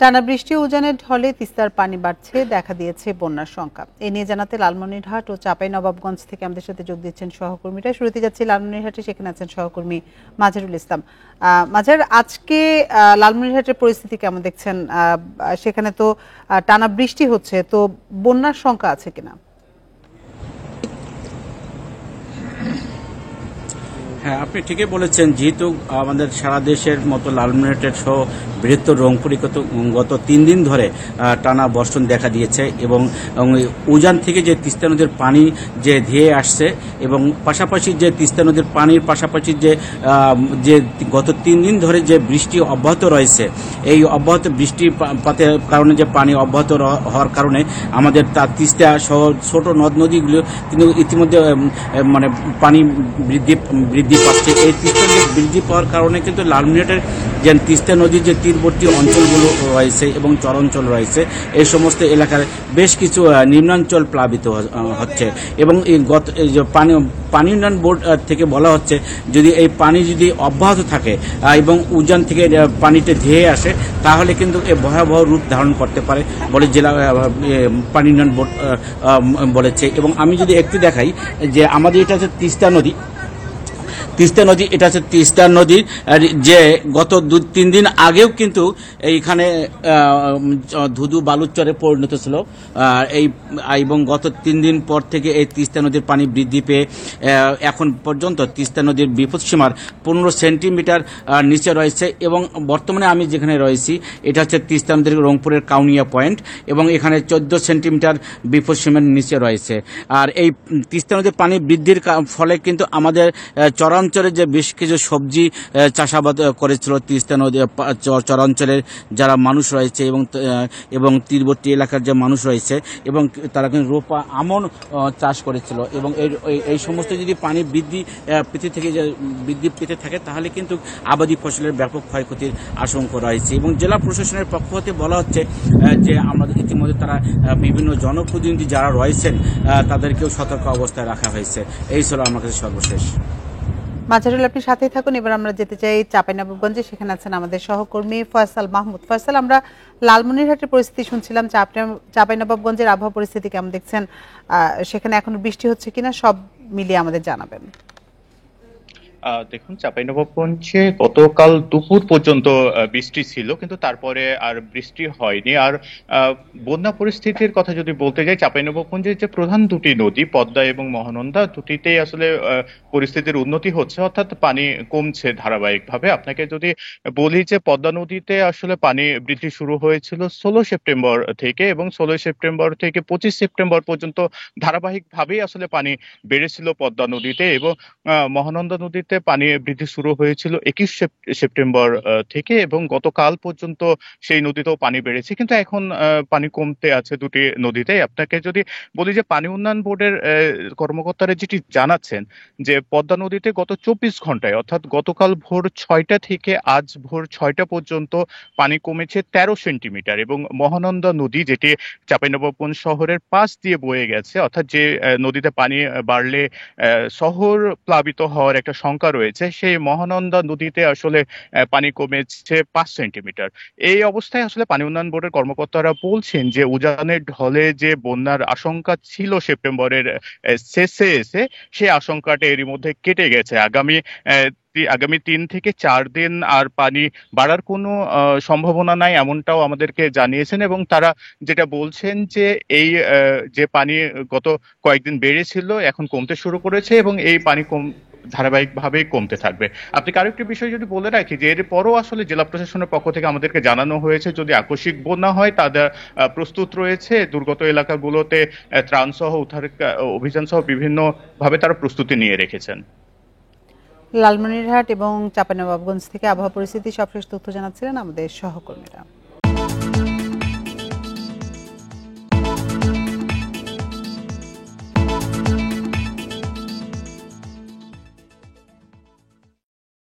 টানা বৃষ্টি ও উজানের ঢলে তিস্তার পানি বাড়ছে, দেখা দিয়েছে বন্যার শঙ্কা। এ নিয়ে জানাতে লালমনিরহাট ও চাঁপাইনবাবগঞ্জ থেকে আমাদের সাথে যোগ দিচ্ছেন সহকর্মীরা। শুরুতে যাচ্ছি লালমনিরহাটে, সেখানে আছেন সহকর্মী মাজারুল ইসলাম। মাজার, আজকে লালমনিরহাটের পরিস্থিতি কেমন দেখছেন? সেখানে তো টানা বৃষ্টি হচ্ছে, তো বন্যার শঙ্কা আছে কিনা? হ্যাঁ, আপনি ঠিকই বলেছেন। যেহেতু আমাদের সারা দেশের মতো লালমনিরহাটের সহ বৃহত্তর রংপুরে গত 3 দিন ধরে টানা বর্ষণ দেখা দিয়েছে এবং উজান থেকে যে তিস্তা নদীর পানি যে ধেয়ে আসছে এবং পাশাপাশি যে তিস্তা নদীর পানির পাশাপাশি যে গত 3 দিন ধরে যে বৃষ্টি অব্যাহত রয়েছে, এই অব্যাহত বৃষ্টিপাতের কারণে যে পানি অব্যাহত হওয়ার কারণে আমাদের তিস্তা সহ ছোট নদ নদীগুলো কিন্তু ইতিমধ্যে মানে পানি বৃদ্ধি পাচ্ছে। এই তিস্তা নদী বৃদ্ধি পাওয়ার কারণে কিন্তু লালমনিরহাটের যে তিস্তা নদীর যে তীরবর্তী অঞ্চলগুলো রয়েছে এবং চরাঞ্চল রয়েছে, এই সমস্ত এলাকার বেশ কিছু নিম্নাঞ্চল প্লাবিত হচ্ছে এবং এই পানি উন্নয়ন বোর্ড থেকে বলা হচ্ছে যদি এই পানি যদি অব্যাহত থাকে এবং উজান থেকে পানিতে ধেয়ে আসে, তাহলে কিন্তু এ ভয়াবহ রূপ ধারণ করতে পারে বলে জেলা পানি উন্নয়ন বোর্ড বলেছে। এবং আমি যদি একটু দেখাই যে আমাদের এটা হচ্ছে তিস্তা নদী, এটা হচ্ছে তিস্তা নদী, যে গত 2-3 দিন আগেও কিন্তু এইখানে ধুধু বালুচরে পরিণত ছিল এবং গত 3 দিন পর থেকে এই তিস্তা নদীর পানি বৃদ্ধি পেয়ে এখন পর্যন্ত তিস্তা নদীর বিপদসীমার 15 সেন্টিমিটার নিচে রয়েছে। এবং বর্তমানে আমি যেখানে রয়েছি এটা হচ্ছে তিস্তা নদীর রংপুরের কাউনিয়া পয়েন্ট এবং এখানে 14 সেন্টিমিটার বিপদসীমার নিচে রয়েছে। আর এই তিস্তা নদীর পানি বৃদ্ধির ফলে কিন্তু আমাদের চরাঞ্চলে যে বেশ কিছু সবজি চাষাবাদ করেছিল তিস্তা নদী চরাঞ্চলের যারা মানুষ রয়েছে এবং তীরবর্তী এলাকার যে মানুষ রয়েছে, এবং তারা কিন্তু রোপা আমন চাষ করেছিল এবং এই সমস্ত যদি পানি বৃদ্ধি পেতে থাকে তাহলে কিন্তু আবাদি ফসলের ব্যাপক ক্ষয়ক্ষতির আশঙ্কা রয়েছে। এবং জেলা প্রশাসনের পক্ষ হতে বলা হচ্ছে যে আমাদের ইতিমধ্যে তারা বিভিন্ন জনপ্রতিনিধি যারা রয়েছেন তাদেরকেও সতর্ক অবস্থায় রাখা হয়েছে। এই ছিল আমার কাছে সর্বশেষ। মাজারুল, আপনি সাথেই থাকুন। এবার আমরা যেতে চাই চাঁপাইনবাবগঞ্জে, সেখানে আছেন আমাদের সহকর্মী ফয়সাল মাহমুদ। ফয়সাল, আমরা লালমনিরহাটের পরিস্থিতি শুনছিলাম, চাঁপাইনবাবগঞ্জের আবহাওয়া পরিস্থিতি কেমন দেখছেন? সেখানে এখনো বৃষ্টি হচ্ছে কিনা, সব মিলিয়ে আমাদের জানাবেন। দেখুন, চাঁপাইনবাবগঞ্জে গতকাল দুপুর পর্যন্ত বৃষ্টি ছিল, কিন্তু তারপরে আর বৃষ্টি হয়নি। আর বন্যা পরিস্থিতির কথা যদি বলতে যাই, চাঁপাইনবাবগঞ্জের যে প্রধান দুটি নদী পদ্মা এবং মহানন্দা, দুটিতেই আসলে পরিস্থিতির উন্নতি হচ্ছে, অর্থাৎ পানি কমছে ধারাবাহিকভাবে। আপনাকে যদি বলি যে পদ্মা নদীতে আসলে পানি বৃদ্ধি শুরু হয়েছিল 16 সেপ্টেম্বর থেকে এবং 16 সেপ্টেম্বর থেকে 25 সেপ্টেম্বর পর্যন্ত ধারাবাহিকভাবেই আসলে পানি বেড়েছিল পদ্মা নদীতে, এবং মহানন্দা নদীতে পানি বৃদ্ধি শুরু হয়েছিল 21 সেপ্টেম্বর থেকে এবং গতকাল পর্যন্ত সেই নদীতেও পানি বেড়েছে। কিন্তু এখন পানি কমতে আছে দুটি নদীতে। আপনাকে যদি বলি যে পানি উন্নয়ন বোর্ডের কর্মকর্তারা যেটি জানাচ্ছেন যে পদ্মা নদীতে গত 24 ঘন্টায়, অর্থাৎ গতকাল ভোর 6টা থেকে আজ ভোর 6টা পর্যন্ত পানি কমেছে 13 সেন্টিমিটার, এবং মহানন্দা নদী যেটি চাঁপাইনবাবগঞ্জ শহরের পাশ দিয়ে বয়ে গেছে, অর্থাৎ যে নদীতে পানি বাড়লে শহর প্লাবিত হওয়ার একটা শঙ্কা রয়েছে, সেই মহানন্দা নদীতে আসলে পানি কমেছে 5 সেন্টিমিটার। এই অবস্থায় আসলে পানি উন্নয়ন বোর্ডের কর্মকর্তারা বলছেন যে উজানের ঢলে যে বন্যার আশঙ্কা ছিল সেপ্টেম্বরের শেষে এসে, সেই আশঙ্কাটা এরই মধ্যে কেটে গেছে। আগামী 3 থেকে 4 দিন আর পানি বাড়ার কোনো সম্ভাবনা নাই, এমনটাও আমাদেরকে জানিয়েছেন। এবং তারা যেটা বলছেন যে এই যে পানি গত কয়েকদিন বেড়েছিল এখন কমতে শুরু করেছে এবং এই পানি ধারাবাহিকভাবে কমতে থাকবে। আপনি আরেকটি বিষয় যদি বলে রাখি যে এরপরও আসলে জেলা প্রশাসনের পক্ষ থেকে আমাদেরকে জানানো হয়েছে যদি আকস্মিক বন্যা হয় তাদের প্রস্তুত রয়েছে, দুর্গত এলাকাগুলোতে ত্রাণ সহ উদ্ধার অভিযান সহ বিভিন্ন ভাবে তারা প্রস্তুতি নিয়ে রেখেছেন। লালমনিরহাট এবং চাঁপাইনবাবগঞ্জ থেকে আবহাওয়া পরিস্থিতি সবশেষ তথ্য জানাচ্ছিলেন আমাদের সহকর্মীরা।